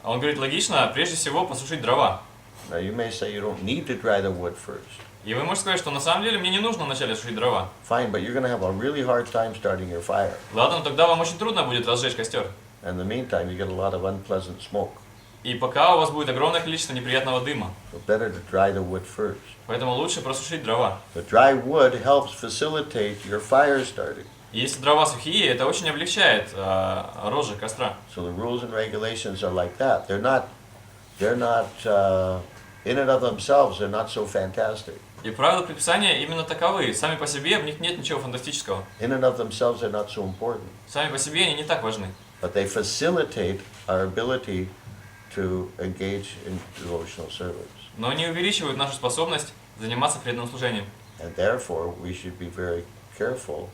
Он говорит, логично, прежде всего, посушить дрова. Now you may say you don't need to dry the wood first. И вы можете сказать, что на самом деле мне не нужно вначале сушить дрова. Fine, but you're going to have a really hard time starting your fire. Ладно, но тогда вам очень трудно будет разжечь костер. In the meantime, you get a lot of unpleasant smoke. И пока у вас будет огромное количество неприятного дыма. So better to dry the wood first. Поэтому лучше просушить дрова. The dry wood helps facilitate your fire starting. И если дрова сухие, это очень облегчает розжиг костра. So the rules and regulations are like that. They're not in and of themselves, they're not so fantastic. И правила предписания именно таковы. Сами по себе в них нет ничего фантастического. In and of themselves, they're not so important. Сами по себе они не так важны. But they facilitate our ability to engage in devotional service. Но они увеличивают нашу способность заниматься преданным служением. And therefore, we should be very careful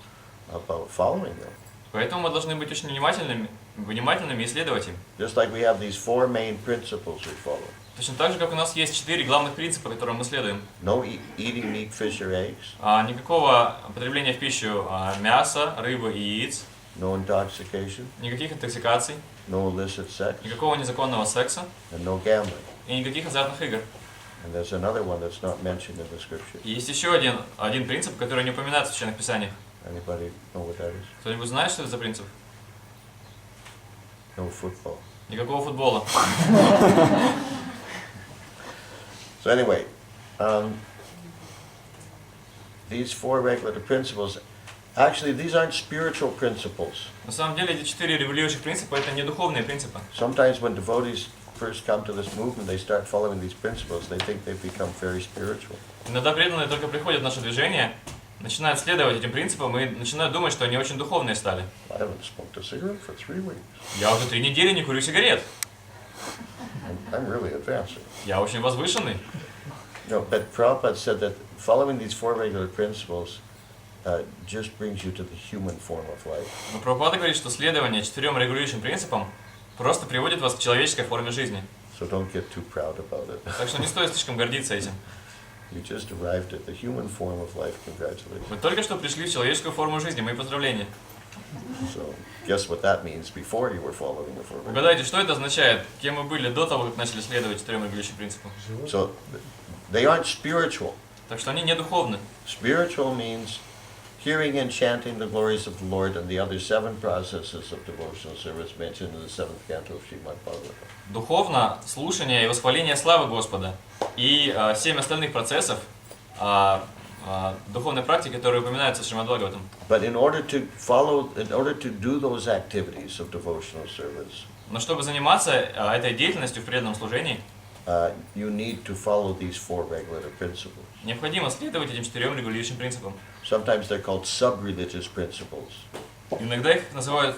about following them. Поэтому мы должны быть очень внимательными и следовать им. Just like we have these four main principles we follow. Точно так же, как у нас есть 4 главных принципа, которым мы следуем. No eating meat, fish, or eggs. Никакого потребления в пищу мяса, рыбы и яиц. No intoxication. Никаких интоксикаций. No illicit sex. Никакого незаконного секса. And no gambling. И никаких азартных игр. And there's another one that's not mentioned in the scripture. И есть еще один принцип, который не упоминается в Священных Писаниях. Anybody know what that is? Кто-нибудь знает, что это за принцип? No football. Никакого футбола. So anyway, these four regulative principles, actually these aren't spiritual principles. На самом деле эти 4 регулирующих принципа это не духовные принципы. Sometimes when devotees first come to this movement, they start following these principles, they think they've become very spiritual. Иногда преданные только приходят в наше движение, начинают следовать этим принципам и начинают думать, что они очень духовные стали. I haven't smoked a cigarette for 3 weeks. Я уже 3 недели не курю сигарет. I'm really advancing. Я очень возвышенный. No, but Prabhupada said that following these four regular principles just brings you to the human form of life. Но Прабхупада говорит, что следование 4 регулирующим принципам просто приводит вас к человеческой форме жизни. So don't get too proud about it. Так что не стоит слишком гордиться этим. You just arrived at the human form of life. Congratulations. Вы только что пришли в человеческую форму жизни. Мои поздравления. So guess what that means before you were following the four regular. Угадайте, что это означает? Кем вы были до того, как начали следовать 4 регулирующим принципам? So they aren't spiritual. Так что они не духовны. Spiritual means hearing and chanting the glories of the Lord and the other 7 processes of devotional service mentioned in the 7th canto of Srimad Bhagavatam. Духовно слушание и восхваление славы Господа и 7 остальных процессов духовной практики, которые упоминаются в Шримад Бхагаватам. But in order to do those activities of devotional service, Но чтобы заниматься этой деятельностью в преданном служении, you need to follow these 4 regulative principles. необходимо следовать этим 4 регулирующим принципам. Sometimes they're called sub-religious principles. Иногда их называют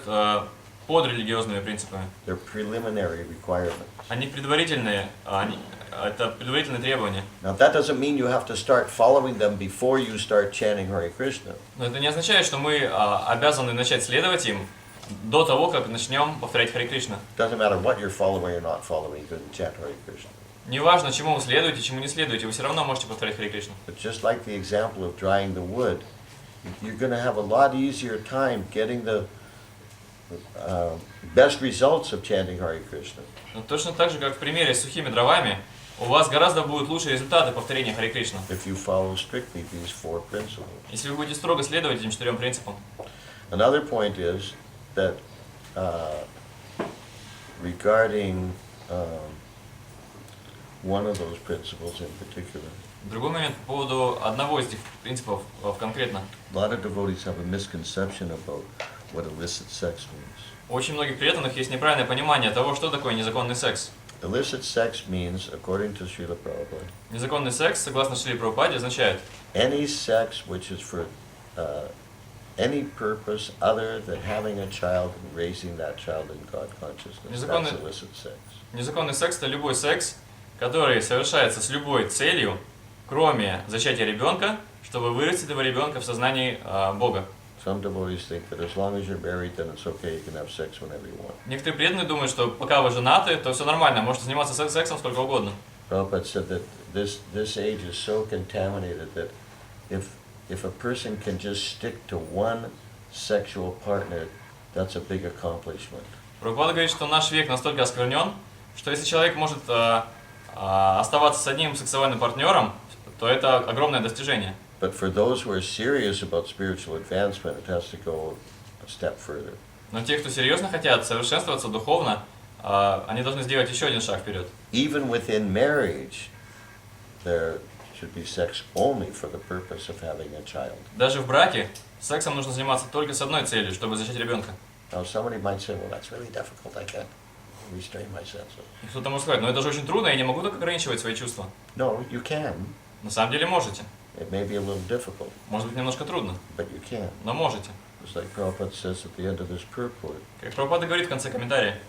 подрелигиозными принципами. They're preliminary requirements. Они предварительные, это предварительные требования. Now that doesn't mean you have to start following them before you start chanting Hare Krishna. Но это не означает, что мы обязаны начать следовать им до того, как начнем повторять Харе Кришна. Doesn't matter what you're following or not following, you can chant Hare Krishna. Неважно, чему вы следуете, чему не следуете, вы все равно можете повторять Харе Кришна. But just like the example of drying the wood, you're going to have a lot easier time getting the best results of chanting Hare Krishna. Но точно так же, как в примере с сухими дровами, у вас гораздо будут лучшие результаты повторения Харе Кришна, If you follow strictly these 4 principles. если вы будете строго следовать этим 4 принципам. Another point is that regarding one of those principles in particular, Другой момент по поводу одного из этих принципов конкретно. a lot of devotees have a misconception about what illicit sex means. У очень многих преданных есть неправильное понимание того, что такое незаконный секс. Illicit sex means, according to Srila Prabhupada, Незаконный секс, согласно Шриле Прабхупаде, означает any sex which is for any purpose other than having a child and raising that child in God consciousness. Незаконный- That's illicit sex. Незаконный секс – это любой секс, который совершается с любой целью, кроме зачатия ребенка, чтобы вырастить этого ребенка в сознании Бога. Some devotees think that as long as you're married, then it's okay, you can have sex whenever you want. Некоторые преданные думают, что пока вы женаты, то все нормально, можете заниматься сексом сколько угодно. Prabhupada said that this age is so contaminated that if a person can just stick to one sexual partner, that's a big accomplishment. Прабхупада говорит, что наш век настолько осквернен, что если человек может оставаться с одним сексуальным партнером, то это огромное достижение. But for those who are serious about spiritual advancement, it has to go a step further. Но те, кто серьезно хотят совершенствоваться духовно, они должны сделать еще один шаг вперед. Even within marriage, there should be sex only for the purpose of having a child. Даже в браке сексом нужно заниматься только с одной целью, чтобы зачать ребенка. Now somebody might say, well, that's really difficult, I can't restrain my senses. И кто-то может сказать, но это же очень трудно, я не могу так ограничивать свои чувства. No, you can. На самом деле можете. It may be a little difficult, Может быть немножко трудно, but you can. но можете. Just like Prabhupada says at the end of this purport, Как Прабхупада говорит в конце комментария,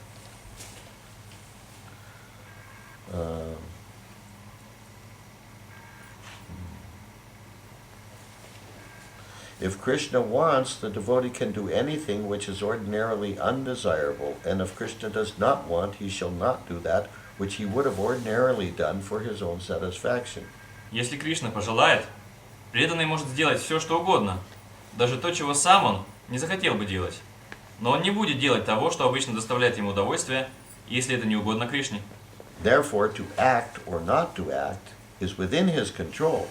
if Krishna wants, the devotee can do anything which is ordinarily undesirable, and if Krishna does not want, he shall not do that which he would have ordinarily done for his own satisfaction. если Кришна пожелает, преданный может сделать все, что угодно, даже то, чего сам он не захотел бы делать. Но он не будет делать того, что обычно доставляет ему удовольствие, если это не угодно Кришне. Therefore, to act or not to act is within his control.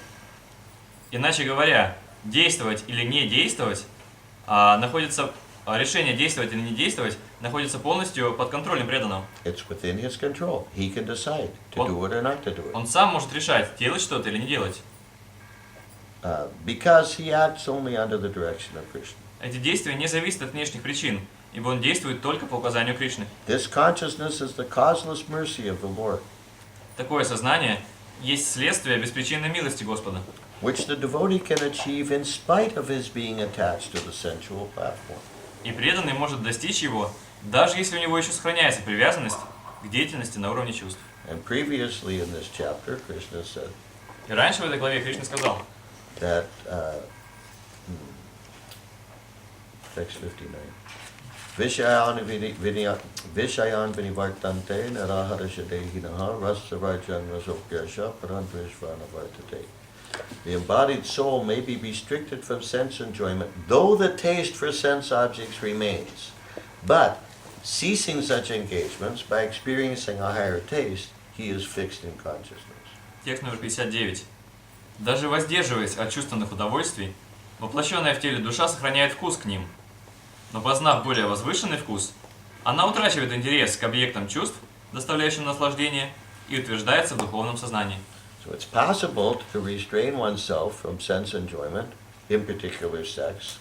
Иначе говоря, действовать или не действовать решение действовать или не действовать находится полностью под контролем преданного. It's within his control. He can decide to do it or not to do it. Он сам может решать, делать что-то или не делать. Because he acts only under the direction of Krishna. Эти действия не зависят от внешних причин, ибо он действует только по указанию Кришны. This consciousness is the causeless mercy of the Lord, Такое сознание есть следствие беспричинной милости Господа, which the devotee can achieve in spite of his being attached to the sensual platform. и преданный может достичь его, даже если у него еще сохраняется привязанность к деятельности на уровне чувств. And previously in this chapter, Krishna said И раньше в этой главе Кришна сказал, that, text 59, Vishayan vinivartante naraharashadehinaha rasavajan rasopyasha parandrishvanavartate. The embodied soul may be restricted from sense enjoyment, though the taste for sense objects remains. But, ceasing such engagements by experiencing a higher taste, he is fixed in consciousness. текст номер 59. Даже воздерживаясь от чувственных удовольствий, воплощенная в теле душа сохраняет вкус к ним. Но познав более возвышенный вкус, она утрачивает интерес к объектам чувств, доставляющим наслаждение, и утверждается в духовном сознании. So it's possible to restrain oneself from sense enjoyment, in particular sex,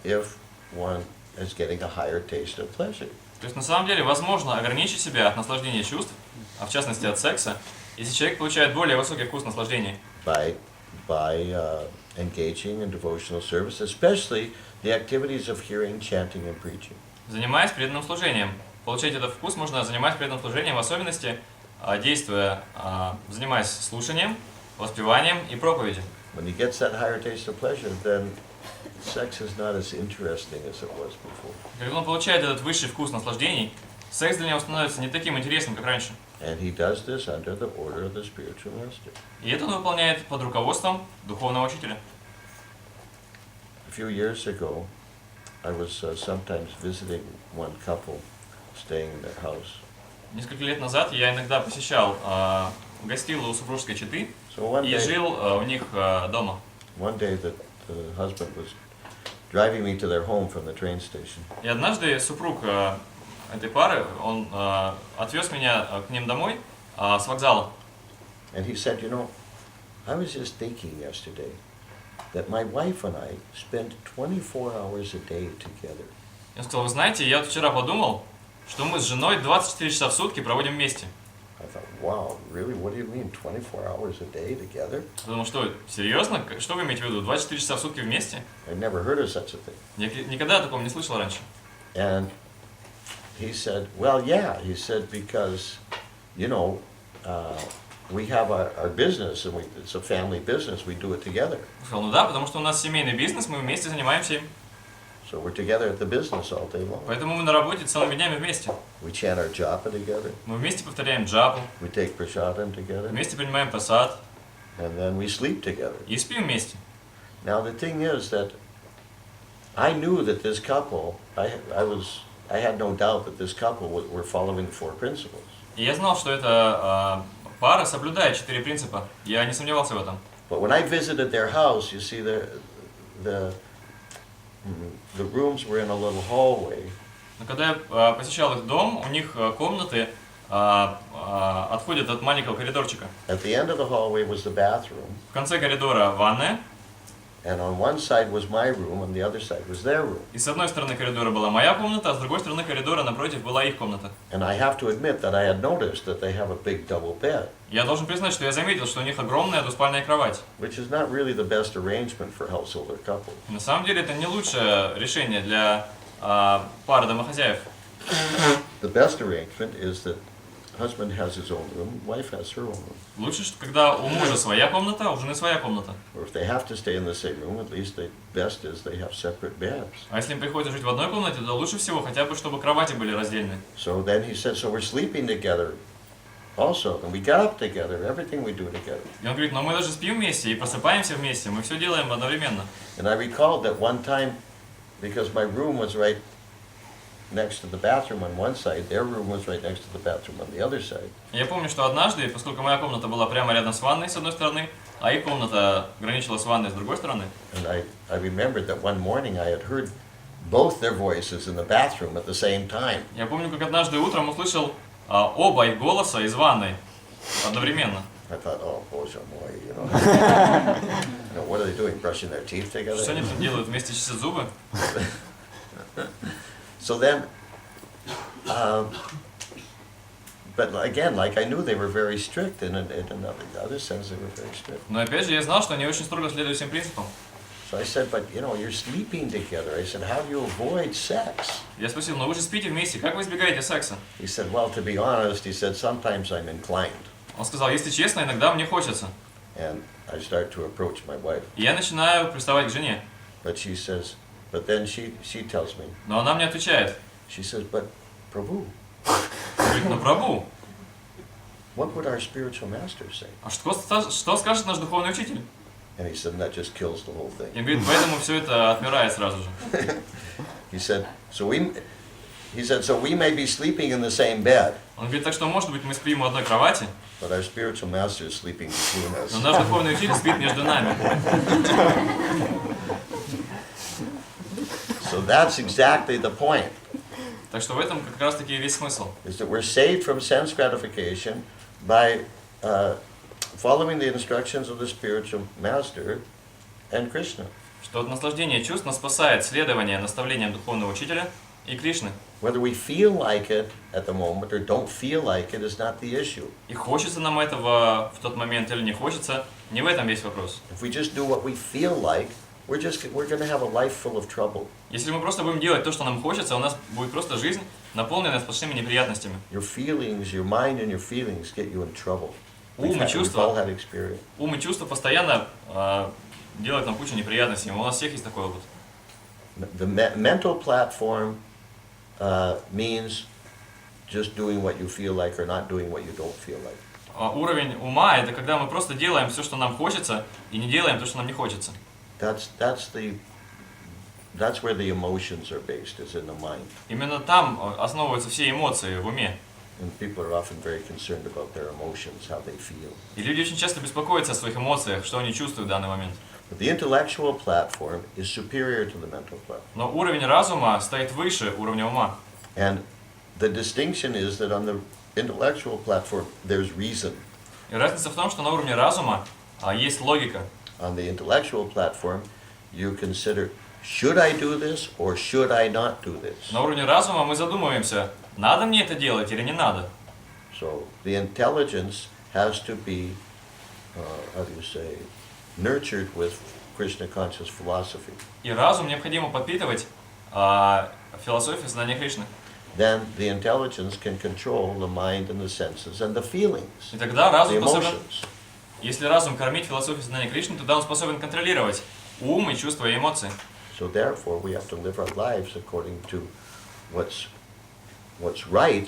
if one is getting a higher taste of pleasure. То есть на самом деле возможно ограничить себя от наслаждения чувств, а в частности от секса, если человек получает более высокий вкус наслаждения. By engaging in devotional service, especially the activities of hearing, chanting, and preaching. Занимаясь преданным служением. Получать этот вкус можно занимаясь преданным служением, в особенности занимаясь слушанием, воспеванием и проповедью. When he gets that higher taste of pleasure, then sex is not as interesting as it was before. Когда он получает этот высший вкус наслаждений, секс для него становится не таким интересным, как раньше. And he does this under the order of the spiritual master. И это он выполняет под руководством духовного учителя. A few years ago, I was sometimes visiting one couple staying in their house. Несколько лет назад я иногда гостил у супружеской четы So и жил у них дома. one day the husband was driving me to their home from the train station. И однажды супруг этой пары, он отвез меня к ним домой с вокзала. And he said, I was just thinking yesterday that my wife and I spend 24 hours a day together. Я сказал, вы знаете, я вчера подумал, что мы с женой 24 часа в сутки проводим вместе. I thought, wow, really? What do you mean, 24 hours a day together? Потому что, серьезно? Что вы имеете в виду? 24 часа в сутки вместе? I'd never heard of such a thing. Я никогда о таком не слышал раньше. And he said, well, yeah. He said, because, we have our business, and it's a family business. We do it together. Я сказал, ну да, потому что у нас семейный бизнес, мы вместе занимаемся им. So we're together at the business all day long. Поэтому мы на работе целыми днями вместе. We chant our japa together. Мы вместе повторяем джапу, We take prasadam together. вместе принимаем прасад And then we sleep together. и спим вместе. Now the thing is that I knew that this couple, I had no doubt that this couple were following the four principles. И я знал, что эта пара соблюдает 4 принципа. Я не сомневался в этом. But when I visited their house, you see the rooms were in a little hallway. Но когда я посещал их дом, у них комнаты отходят от маленького коридорчика. At the end of the hallway was the bathroom, В конце коридора ванная, and on one side was my room, and the other side was their room. и с одной стороны коридора была моя комната, а с другой стороны коридора напротив была их комната. And I have to admit that I had noticed that they have a big double bed, Я должен признать, что я заметил, что у них огромная двуспальная кровать. which is not really the best arrangement for householder couples. На самом деле это не лучшее решение для пары домохозяев. The best arrangement is that husband has his own room, wife has her own room. Лучше, когда у мужа своя комната, а у жены своя комната. Or if they have to stay in the same room, at least the best is they have separate beds. А если им приходится жить в одной комнате, то лучше всего хотя бы, чтобы кровати были раздельны. So then he said, so we're sleeping together also, and we get up together, everything we do together. И он говорит, но мы даже спим вместе и просыпаемся вместе, мы все делаем одновременно. And I recalled that one time, because my room was right next to the bathroom on one side, their room was right next to the bathroom on the other side. Я помню, что однажды, поскольку моя комната была прямо рядом с ванной с одной стороны, а их комната граничила с ванной с другой стороны. And I remembered that one morning I had heard both their voices in the bathroom at the same time. Я помню, как однажды утром услышал оба их голоса из ванной одновременно. I thought, oh, боже мой, you know, what are they doing, brushing their teeth together? Что они там делают, вместе чистят зубы? So then, but again, like I knew they were very strict, and in another sense they were very strict. Но опять же, я знал, что они очень строго следуют всем принципам. So I said, but you know, you're sleeping together. I said, how do you avoid sex? Я спросил, но вы же спите вместе, как вы избегаете секса? He said, well, to be honest, he said, sometimes I'm inclined. Он сказал, если честно, иногда мне хочется. And I start to approach my wife. И я начинаю приставать к жене. But she says, but then she tells me, Но она мне отвечает. she says, but Prabhu, Говорит, ну прабху, what would our spiritual master say? а что скажет наш духовный учитель? And he said, that just kills the whole thing. И говорит, поэтому все это отмирает сразу же. He said, so we may be sleeping in the same bed, Он говорит, так что, может быть, мы спим в одной кровати, but our spiritual master is sleeping between us. но наш духовный учитель спит между нами. So that's exactly the point, Так что в этом как раз таки весь смысл. is that we're saved from sense gratification by following the instructions of the spiritual master and Krishna. Что от наслаждения чувств нас спасает следование наставлениям духовного учителя и Кришны. Whether we feel like it at the moment or don't feel like it is not the issue. И хочется нам этого в тот момент или не хочется, не в этом весь вопрос. If we just do what we feel like, we're going to have a life full of trouble. Если мы просто будем делать то, что нам хочется, у нас будет просто жизнь, наполненная сплошными неприятностями. Your feelings, your mind and your feelings get you in trouble. Ум и We've all had чувства, experience. ум и чувства постоянно делают нам кучу неприятностей. У нас всех есть такой опыт. The mental platform means just doing what you feel like or not doing what you don't feel like. Уровень ума – это когда мы просто делаем все, что нам хочется, и не делаем то, что нам не хочется. That's where the emotions are based, is in the mind. Именно там основываются все эмоции в уме. And people are often very concerned about their emotions, how they feel. И люди очень часто беспокоятся о своих эмоциях, что они чувствуют в данный момент. But the intellectual platform is superior to the mental platform. Но уровень разума стоит выше уровня ума. And the distinction is that on the intellectual platform, there's reason. И разница в том, что на уровне разума есть логика. On the intellectual platform, you consider, should I do this or should I not do this? На уровне разума мы задумываемся, надо мне это делать или не надо. So the intelligence has to be, nurtured with Krishna conscious philosophy. И разум необходимо подпитывать философией знания Кришны. Then the intelligence can control the mind and the senses and the feelings, И тогда the разум способен, emotions. если разум кормить философией знания Кришны, тогда он способен контролировать ум и чувства и эмоции. So therefore, we have to live our lives according to what's right,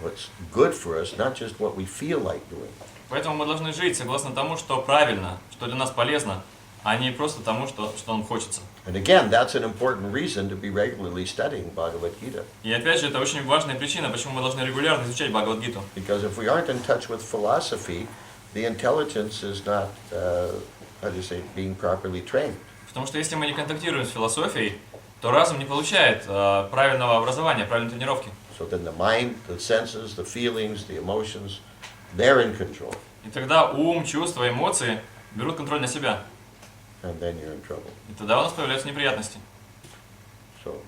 what's good for us, not just what we feel like doing. Поэтому мы должны жить согласно тому, что правильно, что для нас полезно, а не просто тому, что нам хочется. And again, that's an important reason to be regularly studying Bhagavad Gita. И опять же, это очень важная причина, почему мы должны регулярно изучать Бхагавад-гиту. Because if we aren't in touch with philosophy, the intelligence is not, being properly trained. Потому что если мы не контактируем с философией, то разум не получает правильного образования, правильной тренировки. So then the mind, the senses, the feelings, the emotions, they're in control. И тогда ум, чувства, эмоции берут контроль на себя. And then you're in trouble. И тогда у нас появляются неприятности. So,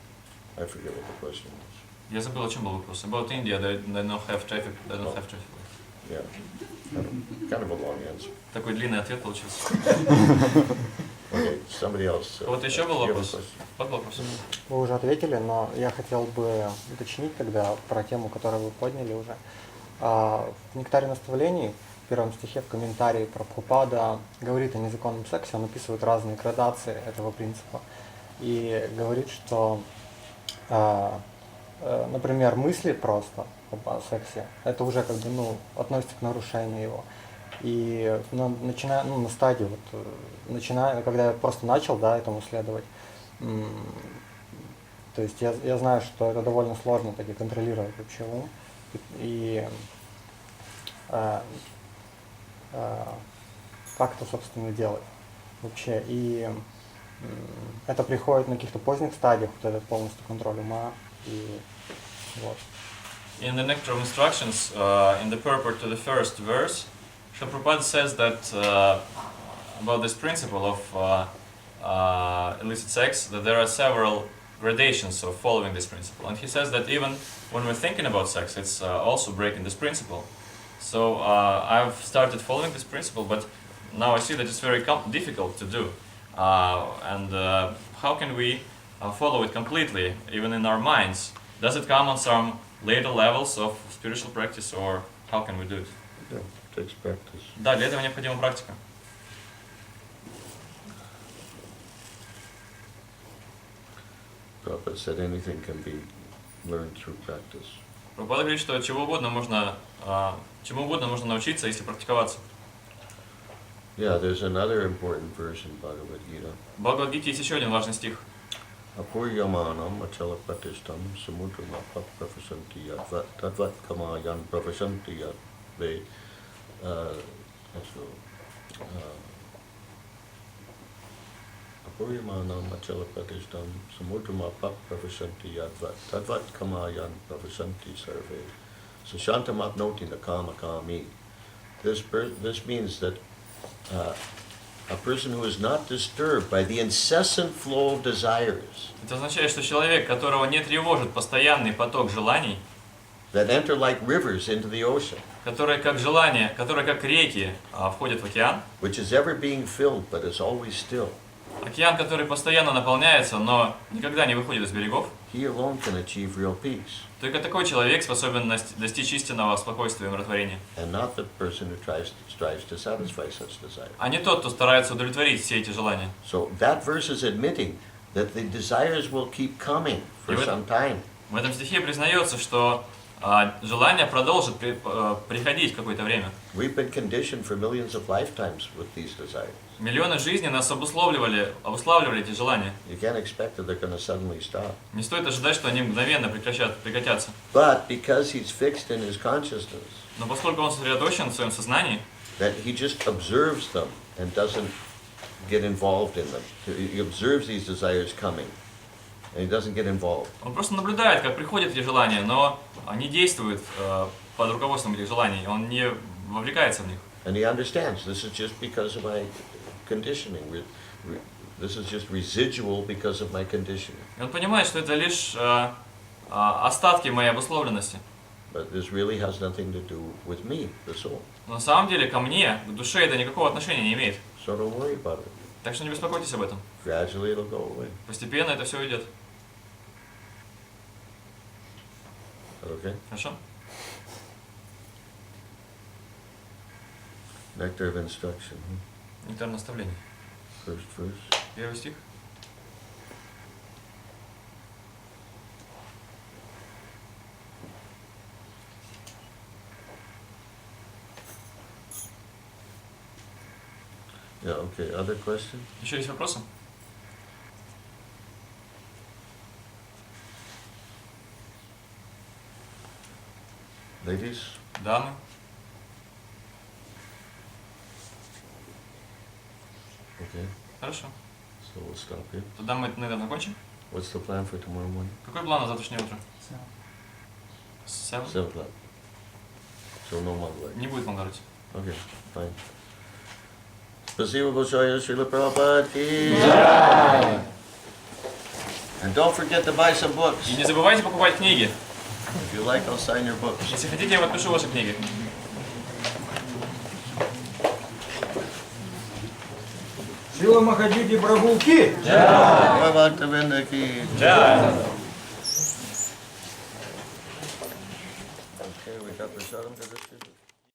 I forget what the question was. Я забыл, о чем был вопрос. About India, they don't have traffic. They don't have traffic. Yeah, kind of a long answer. Такой длинный ответ получился. Okay, somebody else. Вот еще был you have a вопрос? question? Вот вопрос. Вы уже ответили, но я хотел бы уточнить тогда про тему, которую вы подняли уже. В «Нектаре наставлений» в первом стихе в комментарии Прабхупада говорит о незаконном сексе, он описывает разные градации этого принципа. И говорит, что, например, мысли просто о сексе, это уже как бы, относится к нарушению его. И начиная, на стадии, когда я просто начал, этому следовать, То есть я знаю, что это довольно сложно таки контролировать вообще ум. И как это, собственно, делать вообще. И это приходит на каких-то поздних стадиях, вот этот полностью контроль ума. И вот. In the Nectar of Instructions, in the purport to the first verse, Prabhupada says that about this principle of illicit sex, that there are several gradations of following this principle. And he says that even when we're thinking about sex, it's also breaking this principle. So I've started following this principle, but now I see that it's very difficult to do. And how can we follow it completely, even in our minds? Does it come on some later levels of spiritual practice, or how can we do it? Yeah, it takes practice. Да, для этого необходима практика. Prabhupada said anything can be learned through practice. Прабхупада говорит, что чему угодно можно научиться, если практиковаться. Yeah, there's another important verse in Bhagavad Gita. В Бхагавад-гите есть еще один важный стих. Apuryamanam achala pratistam samudram apapravasanti yadvat tadvat kamayan pravasanti yadve. Apuryamanam achala pratistam samudram apapravasanti yadvat tadvat kamayan pravasanti sarve. So shantam apnoti nakama kami. This means that a person who is not disturbed by the incessant flow of desires. Это означает, что человек, которого не тревожит постоянный поток желаний, That enter like rivers into the ocean, которые как реки входят в океан, which is ever being filled but is always still. океан, который постоянно наполняется, но никогда не выходит из берегов, He alone can achieve real peace, только такой человек способен достичь истинного спокойствия и умиротворения, and not the person who strives to satisfy such desires. а не тот, кто старается удовлетворить все эти желания. So that verse is admitting that the desires will keep coming for some time. В этом стихе признается, что желание продолжит приходить какое-то время. We've been conditioned for millions of lifetimes with these desires. Миллионы жизней нас обуславливали эти желания. You can't expect that they're going to suddenly stop. Не стоит ожидать, что они мгновенно прекратятся. But because he's fixed in his consciousness, Но поскольку он сосредоточен в своем сознании, that he just observes them and doesn't get involved in them. He observes these desires coming, and he doesn't get involved. он просто наблюдает, как приходят эти желания, но не действует под руководством этих желаний, он не вовлекается в них. And he understands this is just because of my conditioning. This is just residual because of my conditioning. И он понимает, что это лишь остатки моей обусловленности. But this really has nothing to do with me, the soul. Но на самом деле ко мне, к душе, это никакого отношения не имеет. So don't worry about it. Так что не беспокойтесь об этом. Gradually it'll go away. Постепенно это все уйдет. Okay? Хорошо? Nectar of instruction. Нектар наставлений. First verse. Первый стих. Yeah, okay. Other question? Еще есть вопросы? Ladies? Дамы? Okay. Хорошо. So we'll stop here. Тогда мы, наверное, закончим. What's the plan for tomorrow morning? Какой план на завтрашнее утро? 7. 7 o'clock. So no Mongol. Не будет Монголить. Okay, fine. Спасибо большое, Шрила Прабхупад ки. And don't forget to buy some books. И не забывайте покупать книги. If you like, I'll sign your books. Если хотите, я подпишу ваши книги. Шрила Махадьюти прабху ки. Jai Bhaktivinoda ki. Jai. Okay, we got the Sharam to distribute.